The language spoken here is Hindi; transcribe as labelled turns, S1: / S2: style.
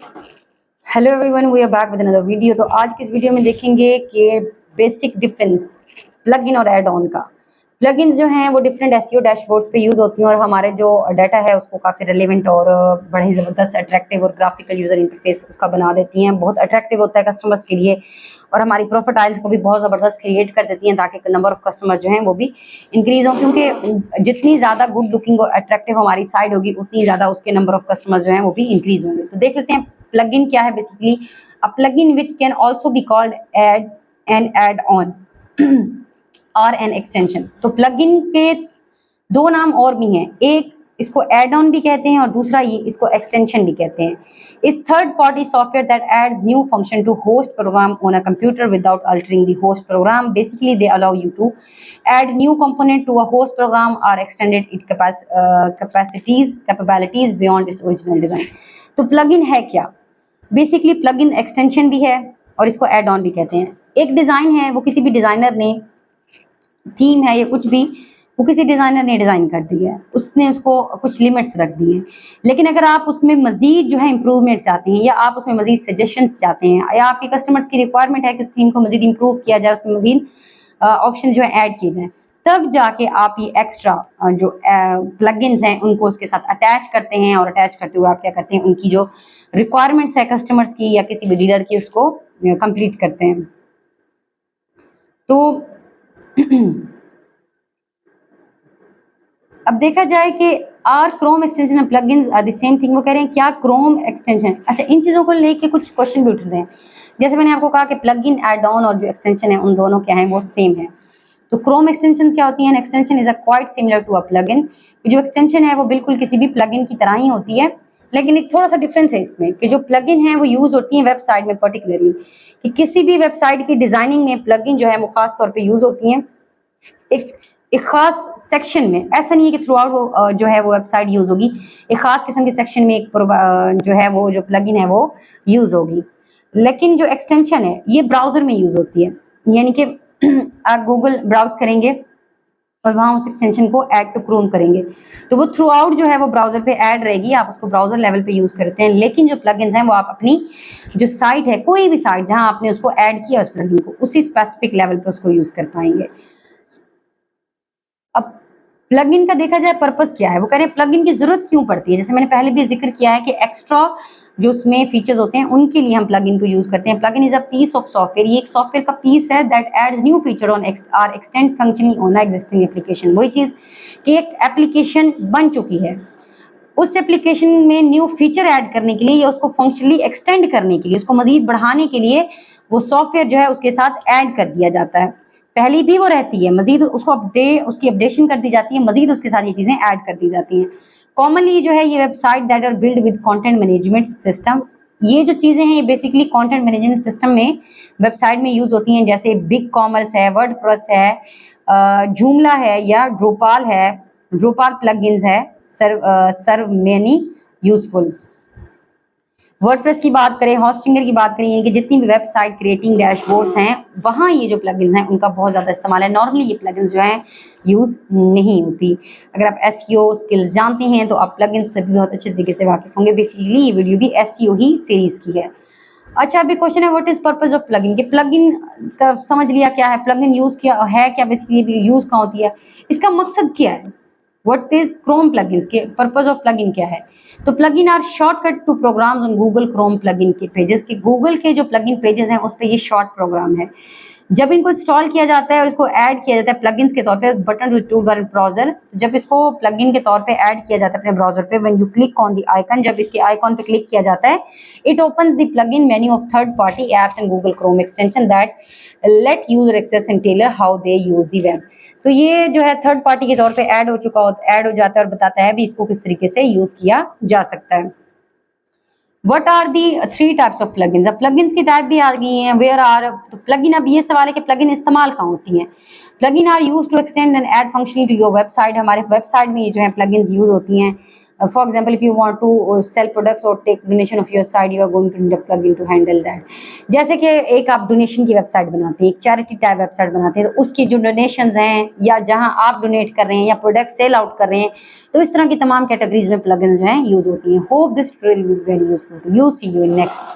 S1: Hello everyone, we are back with another video. तो आज की इस वीडियो में देखेंगे कि बेसिक डिफरेंस प्लग इन और एड ऑन का। प्लग इन जो हैं वो डिफरेंट एसईओ डैशबोर्ड्स पे यूज होती हैं और हमारे जो डाटा है उसको काफ़ी रेलेवेंट और बड़े ज़बरदस्त अट्रैक्टिव और ग्राफिकल यूजर इंटरफेस उसका बना देती हैं। बहुत अट्रैक्टिव होता है कस्टमर्स के लिए और हमारी प्रोफाइल्स को भी बहुत ज़बरदस्त क्रिएट कर देती हैं ताकि नंबर ऑफ कस्टमर जो हैं वो भी इंक्रीज हो, क्योंकि जितनी ज़्यादा गुड लुकिंग और अट्रैक्टिव हमारी साइड होगी उतनी ज़्यादा उसके नंबर ऑफ कस्टमर जो हैं वो भी इंक्रीज होंगे। तो देख लेते हैं plugin क्या है। Basically a plugin which can also be called add and add on और एन एक्सटेंशन। तो प्लगइन के दो नाम और भी हैं, एक इसको एड ऑन भी कहते हैं और दूसरा ये इसको एक्सटेंशन भी कहते हैं। इस third party software that adds new function to host program on a computer without altering the host program. Basically they allow you to add new component to a host program or extended its capabilities beyond its original design। तो प्लगइन है क्या? बेसिकली प्लगइन एक्सटेंशन भी है और इसको एड ऑन भी कहते हैं। एक डिज़ाइन है, वो किसी भी डिज़ाइनर ने, थीम है या कुछ भी, वो किसी डिज़ाइनर ने डिज़ाइन कर दी है, उसने उसको कुछ लिमिट्स रख दी हैं। लेकिन अगर आप उसमें मज़ीद जो है इम्प्रूवमेंट चाहते हैं या आप उसमें मज़ीद सजेशंस चाहते हैं या आपके कस्टमर्स की रिक्वायरमेंट है कि उस थीम को मज़ीद इम्प्रूव किया जाए, उसमें मज़ीद ऑप्शन जो है ऐड किए जाएँ, तब जाके आप ये एक्स्ट्रा जो प्लगइन्स हैं उनको उसके साथ अटैच करते हैं और अटैच करते हुए आप क्या करते हैं, उनकी जो रिक्वायरमेंट्स है कस्टमर्स की या किसी भी डीलर की उसको कंप्लीट करते हैं। तो अब देखा जाए कि आर क्रोम एक्सटेंशन और plugins are the same thing. वो कह रहे हैं क्या क्रोम एक्सटेंशन, अच्छा इन चीज़ों को लेके कुछ क्वेश्चन भी उठ रहे हैं। जैसे मैंने आपको कहा कि प्लगइन एड ऑन और जो एक्सटेंशन है उन दोनों क्या है, वो सेम है। तो क्रोम एक्सटेंशन क्या होती है? Extension is a quite similar to a plugin. जो एक्सटेंशन है वो बिल्कुल किसी भी प्लगइन की तरह ही होती है, लेकिन एक थोड़ा सा डिफरेंस है इसमें कि जो प्लगइन है वो यूज होती है वेबसाइट में, पर्टिकुलरली कि किसी भी वेबसाइट की डिजाइनिंग में प्लगइन जो है वो खास तौर पे यूज होती हैं एक एक खास सेक्शन में। ऐसा नहीं है कि थ्रू आउट वो जो है वो वेबसाइट यूज होगी, एक खास किस्म के सेक्शन में एक जो है वो जो प्लगइन है वो यूज होगी। लेकिन जो एक्सटेंशन है ये ब्राउजर में यूज होती है, यानी कि आप गूगल ब्राउज करेंगे और वहां उस एक्सटेंशन को ऐड टू क्रोम करेंगे तो वो थ्रू आउट जो है वो ब्राउजर पे ऐड रहेगी, आप उसको ब्राउजर लेवल पे यूज करते हैं। लेकिन जो प्लगइन्स हैं वो आप अपनी जो साइट है, कोई भी साइट जहां आपने उसको ऐड किया उस प्लगइन को, उसी स्पेसिफिक लेवल पे उसको यूज कर पाएंगे। अब प्लगइन का देखा जाए पर्पस क्या है, वो कह रहे हैं प्लगइन की जरूरत क्यों पड़ती है। जैसे मैंने पहले भी जिक्र किया है कि एक्स्ट्रा जो उसमें फीचर्स होते हैं उनके लिए हम प्लगइन को यूज करते हैं। Plugin is a piece of software, ये एक सॉफ्टवेयर का पीस है that adds new feature on or extend functioning on existing application. वही चीज कि एक एप्लीकेशन बन चुकी है, उस एप्लीकेशन में न्यू फीचर ऐड करने के लिए या उसको फंक्शनली एक्सटेंड करने के लिए, उसको मजीद बढ़ाने के लिए वो सॉफ्टवेयर जो है उसके साथ ऐड कर दिया जाता है। पहली भी वो रहती है, मजीद उसको उसकी अपडेशन कर दी जाती है, मजीद उसके साथ ये चीजें ऐड कर दी जाती हैं। कॉमनली जो है ये website that are build with content management system, ये जो चीजें हैं ये बेसिकली कंटेंट मैनेजमेंट सिस्टम में वेबसाइट में यूज होती हैं। जैसे बिग कॉमर्स है, वर्डप्रेस है, जूमला है या ड्रोपाल है, ड्रोपाल प्लगइन्स है, सर्व मेनी यूजफुल। वर्डप्रेस की बात करें, हॉस्टिंगर की बात करें, यानी कि जितनी भी वेबसाइट क्रिएटिंग डैशबोर्ड्स हैं वहाँ ये जो प्लगइन्स हैं उनका बहुत ज़्यादा इस्तेमाल है। नॉर्मली ये प्लगइन्स जो हैं यूज़ नहीं होती। अगर आप एसईओ स्किल्स जानते हैं तो आप प्लगइन्स से भी बहुत अच्छे तरीके से वाकिफ होंगे। बेसिकली ये वीडियो भी एसईओ ही सीरीज की है। अच्छा, अभी क्वेश्चन है what is purpose of plugin, कि प्लगइन का समझ लिया क्या है, प्लगइन यूज किया है क्या, बेसिकली यूज कहाँ होती है, इसका मकसद क्या है। व्हाट इज क्रोम प्लगइन्स के पर्पस ऑफ प्लगइन क्या है। तो plugin are shortcut to programs on Google Chrome plugin के पेजेस, के गूगल के जो प्लगइन पेजेस हैं उस पर ये शॉर्ट प्रोग्राम है। जब इनको इंस्टॉल किया जाता है और इसको ऐड किया जाता है प्लगइन्स के तौर पे बटन टूल बार ब्राउजर, जब इसको प्लगइन के तौर पे ऐड किया जाता है अपने ब्राउजर पे, when you click on the icon, जब इसके आइकन पे क्लिक किया जाता है, it opens the plugin menu of third party apps and Google Chrome extension that let user access and tailor how they use the web. तो ये जो है थर्ड पार्टी के तौर पे ऐड हो जाता है और बताता है भी इसको किस तरीके से यूज किया जा सकता है। What are the three types of plugins? अब plugins की टाइप भी आ गई हैं। Where are तो plugin, अब ये सवाल है कि plugin इस्तेमाल कहाँ होती हैं। Plugin are used to extend and add functionality to your website। हमारे वेबसाइट में ये जो है plugins यूज होती हैं For example, if you want to sell products or take donation of your side, you are going to need a plugin to handle that. जैसे कि एक आप डोनेशन की वेबसाइट बनाते हैं, एक चैरिटी टाइप वेबसाइट बनाते हैं, तो उसकी जो डोनेशंस हैं या जहां आप डोनेट कर रहे हैं या प्रोडक्ट सेल आउट कर रहे हैं, तो इस तरह की तमाम कैटेगरीज में प्लगइन जो हैं यूज होती हैं. Hope this will be very useful to you. See you in next